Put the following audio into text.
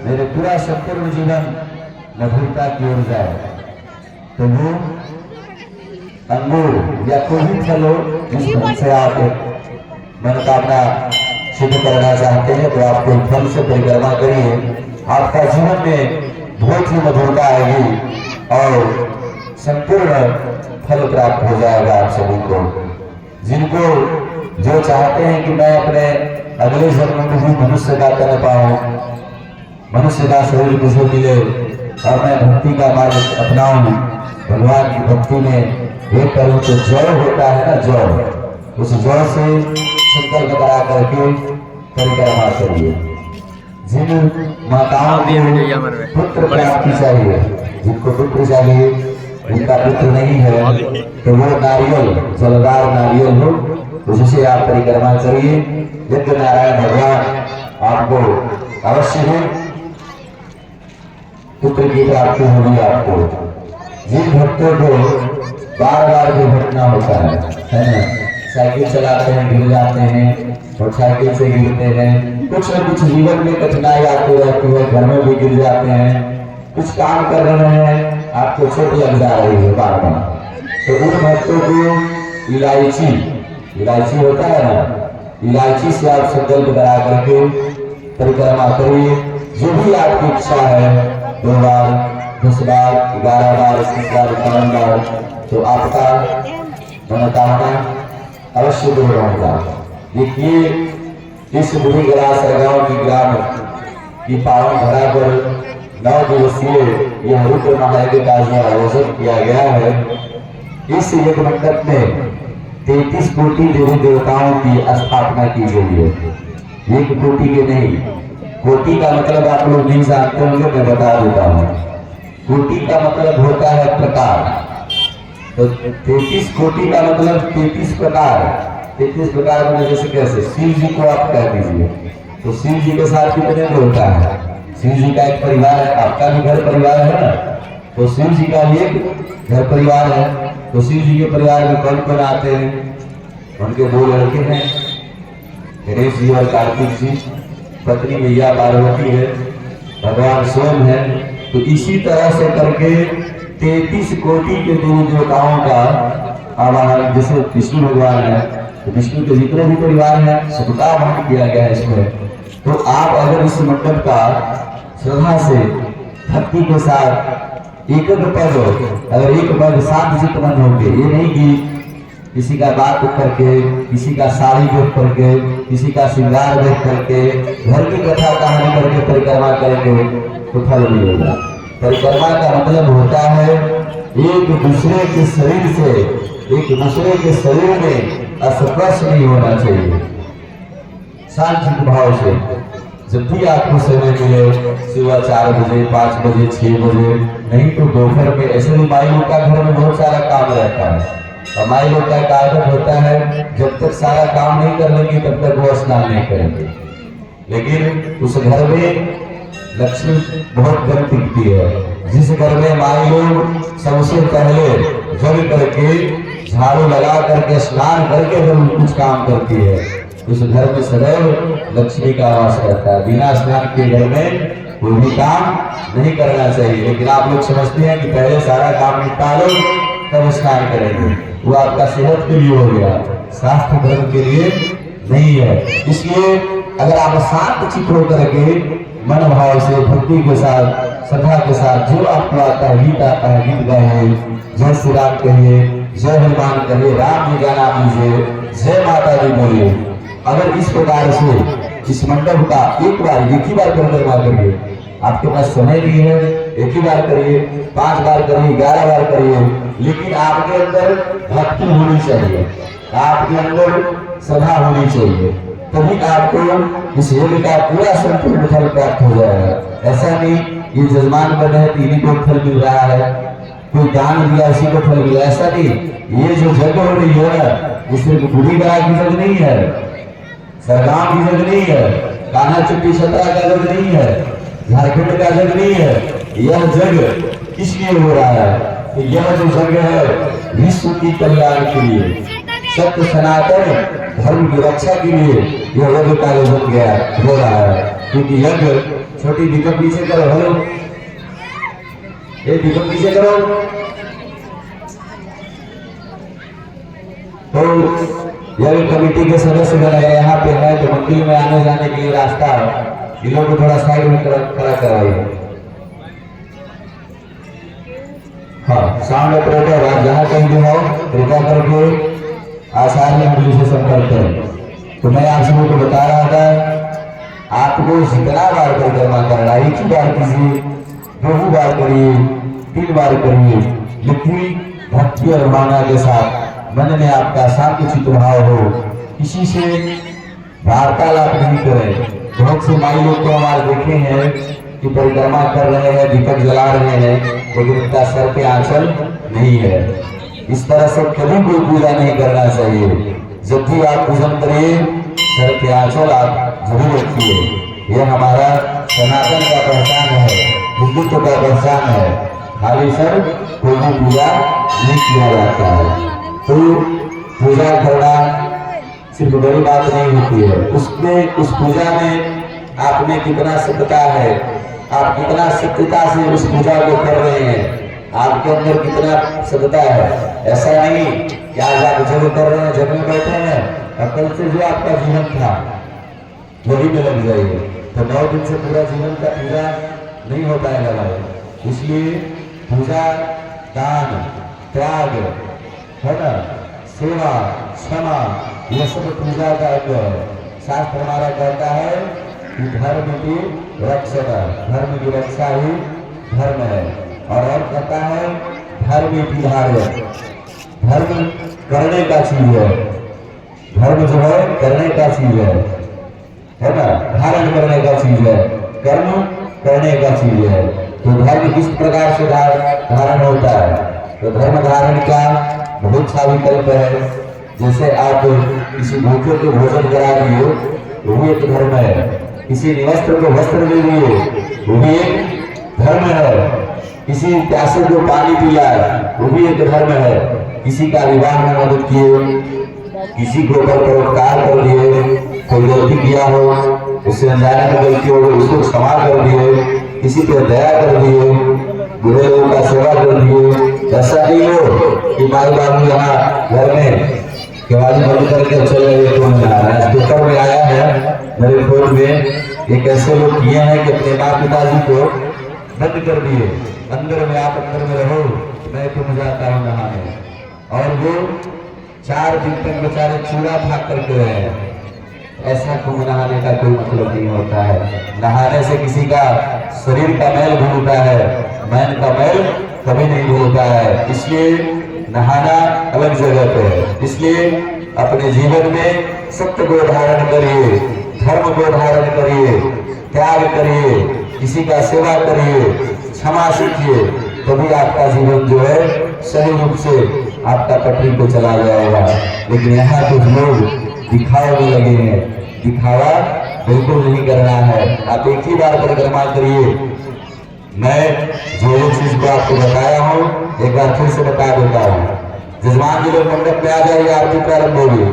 मेरे पूरा संपूर्ण जीवन मधुरता की ओर जाए। तो वो अंगूर या कोई भी फल हो जिस फल से आप मनोकामना सिद्ध करना चाहते हैं तो आप कोई फल से परिक्रमा करिए, आपका जीवन में बहुत ही मधुरता आएगी और संपूर्ण फल प्राप्त हो जाएगा आप सभी को। जिनको जो चाहते हैं कि मैं अपने अगले जन्म में भी मनुष्य का कर पाऊं, मनुष्य का शरीर मुझे मिले और मैं भक्ति का मार्ग अपनाऊं, भगवान की भक्ति में वे करूं, तो जौ होता है ना, जौ, उस जौ से संकल्प करा करके परिक्रमा करिए। जिन माताओं को पुत्र प्राप्ति चाहिए, जिनको पुत्र चाहिए, जिनका पुत्र नहीं है, तो वो नारियल, जलदार नारियल हो, उससे आप परिक्रमा करिए। यज्ञ नारायण भगवान आपको अवश्य ही पुत्र की प्राप्ति होगी आपको। जिन भक्तों को बार बार दुर्घटना होता है ना, साइकिल चलाते हैं गिर जाते हैं, मोटरसाइकिल से गिरते हैं, कुछ न कुछ जीवन में कठिनाई आती रहती है, घर में भी गिर जाते हैं, कुछ काम कर रहे हैं आपको चोट लग जा रही है बार बार, तो उन भक्तों को इलायची होता है ना, इलायची से आप संकल्प करा करके परिक्रमा करिए। जो भी आपकी इच्छा है, 2 बार, 10 बार, 11 बार, 20 बार, 51 बार, तो आपका मनोकामना अवश्य दूर होगा। देखिए इस बुरी गला सरगांव की ग्राम की पावन धरा पर 9 दिवसीय यह रुद्र महायज्ञ का जो आयोजन किया गया है, इस यज्ञ मंडप में 33 कोटि देवी देवताओं की स्थापना की गई है। एक कोटि के नहीं, कोटि का मतलब आप लोग नहीं जानते होंगे, मैं बता देता हूँ। कोटि का मतलब होता है प्रकार, तो 33 कोटि का मतलब 33 प्रकार। 33 प्रकार में जैसे कैसे शिव जी को आप कह दीजिए, तो शिव जी के साथ कितने होता है, शिव जी का एक परिवार है, आपका भी घर परिवार है ना, तो शिव जी का भी एक घर परिवार है। तो शिव जी के परिवार में कौन कौन आते हैं, उनके 2 लड़के हैं, गणेश जी और कार्तिक जी, पत्नी मैया पार्वती है, भगवान सोम है। तो इसी तरह से करके 33 कोटि के देवी देवताओं का आवाहन, जैसे विष्णु भगवान है तो विष्णु के जितने भी परिवार है सबका आवाहन किया गया है इसमें। तो आप अगर इस मंडप का श्रद्धा से भक्ति के साथ एक पद, अगर एक पद शांत चित्त मन होंगे, ये नहीं कि किसी का बात करके, किसी का साड़ी देख करके, किसी का श्रृंगार देख करके, घर की कथा कहानी करके परिक्रमा करेंगे तो फल मिलेगा। परिक्रमा का मतलब होता है एक दूसरे के शरीर से, एक दूसरे के शरीर में स्पर्श नहीं होना चाहिए, शांत भाव से। जब भी आपको समय मिले, सुबह 4 बजे, 5 बजे, 6 बजे, नहीं तो दोपहर में, ऐसे भी माई लोग का घर में बहुत सारा काम रहता है, और माई लोग का एक आदत होता है जब तक सारा काम नहीं कर लेंगे तब तक वो स्नान नहीं करेंगे। लेकिन उस घर में लक्ष्मी बहुत कम टिकती है। जिस घर में माई लोग सबसे पहले जल करके, झाड़ू लगा करके, स्नान करके जब कुछ काम करती है, उस घर में सदैव लक्ष्मी का वास रहता है। बिना स्नान के घर में कोई भी काम नहीं करना चाहिए। लेकिन आप लोग समझते हैं कि पहले सारा काम निपटा लो तब स्नान करेंगे, वो आपका सेहत के लिए हो गया, स्वास्थ्य धर्म के लिए नहीं है। इसलिए अगर आप शांत चित्त होकर के मन भाव से भक्ति के साथ, श्रद्धा के साथ, जो आपको आता है, गीत आता है, गीत गाइए, जय श्री राम कहिए, जय हनुमान कहिए, राम जी का नाम लीजिए, जय माता दी बोलिए। अगर इस प्रकार से इस मंडप का एक ही बार परिक्रमा करिए, आपके पास समय भी है, एक ही बार करिए, 5 बार करिए, 11 बार करिए, लेकिन आपके अंदर भक्ति होनी चाहिए, आपके अंदर श्रद्धा होनी चाहिए, तभी आपको इस यज्ञ का पूरा संपूर्ण फल प्राप्त हो जाएगा। ऐसा नहीं ये जजमान बने हैं तो इन्हीं को फल मिल रहा है, कोई दान दिया इसी को फल मिला, ऐसा नहीं। ये जो जग हो रही है ना, ये सिर्फ बूढ़ी गया की जग नहीं है, सरगाम की जग नहीं है, कान्हा चुप्पी छतरा का जग नहीं है, झारखंड का जग नहीं है। यह जग किस लिए हो रहा है? यह जो जग है विश्व की कल्याण के लिए, सत्य सनातन धर्म की रक्षा के लिए यह यज्ञ का आयोजन हो रहा है। क्योंकि यज्ञ, छोटी दीपक पीछे करो, हेलो, ये दीपक पीछे करो। तो यज्ञ कमेटी के सदस्य अगर यहाँ पे है तो मंदिर में आने जाने के लिए रास्ता इन लोगों को थोड़ा साइड में खड़ा कराइए। हाँ, साउंड ऑपरेटर आप जहाँ कहीं भी हो कृपया करके आचार्य मंडली से संपर्क करें। तो मैं आप सबको बता रहा था, आपको जितना बार परिक्रमा करना, एक ही बार कीजिए, 2 बार करिए, 3 बार करिए, लेकिन भक्ति और भावना के साथ मन में आपका शांत चित्त भाव हो, किसी से वार्तालाप नहीं करें। बहुत से माई लोग को हमारे देखे हैं कि परिक्रमा कर रहे हैं, दीपक जला रहे हैं, लेकिन उनका सर पे आंचल नहीं है। इस तरह से कभी कोई पूजा नहीं करना चाहिए। जब भी आप पूजन करिए, सर पे आंचल आप जरूर रखिए। यह हमारा सनातन का पहचान है, हिंदुत्व का पहचान है। खाली सर कोई भी पूजा नहीं किया जाता है। तो पूजा करना सिर्फ बड़ी बात नहीं होती है, उसमें उस पूजा में आपने कितना सत्यता है, आप कितना सत्यता से उस पूजा को कर रहे हैं, आपके अंदर कितना सत्यता है। ऐसा नहीं कि आज आप जब कर रहे हैं, जब में बैठे हैं और कल से जो आपका जीवन था वही में लग जाइए, तो 9 दिन से पूरा जीवन का पूजा नहीं हो पाएगा भाई। इसलिए पूजा, दान, त्याग है ना, सेवा, क्षमा, यह सब पूजा का अंग है। शास्त्र हमारा कहता है कि धर्म की रक्षा, धर्म की रक्षा ही धर्म है। और कहता है धर्म की धार्य, धर्म करने का चीज है, धर्म जो है करने का चीज है ना, धारण करने का चीज है, कर्म करने का चीज है। तो धर्म किस प्रकार से धारण होता है, तो धर्म धारण का बहुत सा विकल्प है। जैसे आप किसी भूखे को भोजन करा दिए, वो भी एक धर्म है। किसी निवस्त्र को वस्त्र दे दिए, वो भी एक धर्म है। किसी प्यासे को पानी पिलाए, वो भी एक धर्म है। किसी का विवाह में मदद किए, किसी को परोपकार कर दिए, कोई गलती किया हो, उससे अनजाने में गलती हो गई, उसको क्षमा कर दिए, किसी पर दया कर दिए, बुरे लोगों का सेवा कर दिए। ऐसा नहीं हो कि माई बाबू यहाँ घर में केवाड़ी बंद करके चले गए, तो पेपर में आया है मेरे फोन में, एक ऐसे लोग किए हैं कि अपने माँ पिताजी को बंद कर दिए, अंदर में आप अंदर में रहो, मैं तुम जाता हूँ नहाने। और वो 4 दिन तक बेचारे चूड़ा भाग करके रहे। ऐसा कुंभ नहाने का कोई मतलब नहीं होता है। नहाने से किसी का शरीर का मैल धुलता है, मैन का मैल कभी नहीं धुलता है। इसलिए नहाना अलग जगह पे है। इसलिए अपने जीवन में सत्य को धारण करिए, धर्म को धारण करिए, त्याग करिए, किसी का सेवा करिए, क्षमा सीखिए, तभी आपका जीवन जो है सही रूप से आपका पटरी पे चला जाएगा। लेकिन यहाँ कुछ लोग दिखावे में लगे हैं, दिखावा बिल्कुल नहीं करना है। आप एक ही बार परिक्रमा करिए। मैं जो एक चीज को आपको बताया हूँ, एक बार फिर से बता देता हूँ। जजमान जी लोग मंडप में आ जाइए, आरती प्रारंभ होगी।